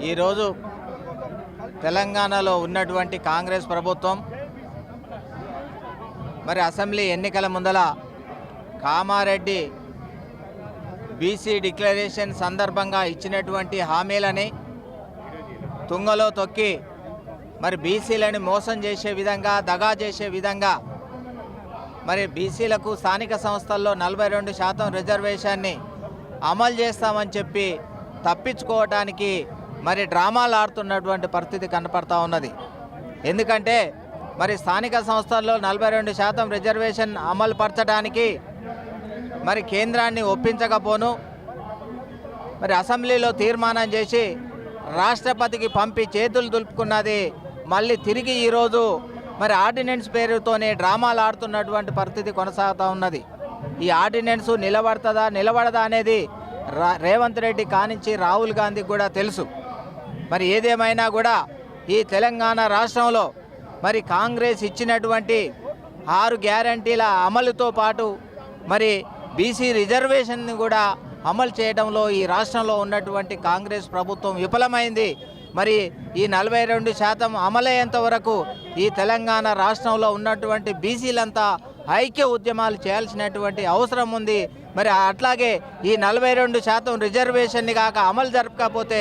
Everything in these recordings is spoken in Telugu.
ఈరోజు తెలంగాణలో ఉన్నటువంటి కాంగ్రెస్ ప్రభుత్వం మరి అసెంబ్లీ ఎన్నికల ముందల కామారెడ్డి బీసీ డిక్లరేషన్ సందర్భంగా ఇచ్చినటువంటి హామీలని తుంగలో తొక్కి మరి బీసీలని మోసం చేసే విధంగా దగా చేసే విధంగా మరి బీసీలకు స్థానిక సంస్థల్లో 42% రిజర్వేషన్ని అమలు చేస్తామని చెప్పి తప్పించుకోవడానికి మరి డ్రామాలు ఆడుతున్నటువంటి పరిస్థితి కనపడతా ఉన్నది. ఎందుకంటే మరి స్థానిక సంస్థల్లో 42% రిజర్వేషన్ అమలు పరచడానికి మరి కేంద్రాన్ని ఒప్పించకపోను మరి అసెంబ్లీలో తీర్మానం చేసి రాష్ట్రపతికి పంపి చేతులు దులుపుకున్నది మళ్ళీ తిరిగి ఈరోజు మరి ఆర్డినెన్స్ పేరుతోనే డ్రామాలు ఆడుతున్నటువంటి పరిస్థితి కొనసాగుతూ ఉన్నది. ఈ ఆర్డినెన్స్ నిలబడదా అనేది రేవంత్ రెడ్డి కానించి రాహుల్ గాంధీకి కూడా తెలుసు. మరి ఏదేమైనా కూడా ఈ తెలంగాణ రాష్ట్రంలో మరి కాంగ్రెస్ ఇచ్చినటువంటి 6 గ్యారంటీల అమలుతో పాటు మరి బీసీ రిజర్వేషన్ని కూడా అమలు చేయడంలో ఈ రాష్ట్రంలో ఉన్నటువంటి కాంగ్రెస్ ప్రభుత్వం విఫలమైంది. మరి ఈ 42% అమలయ్యేంత వరకు ఈ తెలంగాణ రాష్ట్రంలో ఉన్నటువంటి బీసీలంతా ఐక్య ఉద్యమాలు చేయాల్సినటువంటి అవసరం ఉంది. మరి అట్లాగే ఈ 42% రిజర్వేషన్ని కాక అమలు జరపకపోతే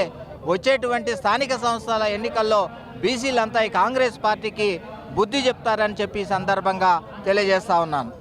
వచ్చేటువంటి స్థానిక సంస్థల ఎన్నికల్లో బీసీలంతా ఈ కాంగ్రెస్ పార్టీకి బుద్ధి చెప్తారని చెప్పి సందర్భంగా తెలియజేస్తా ఉన్నాను.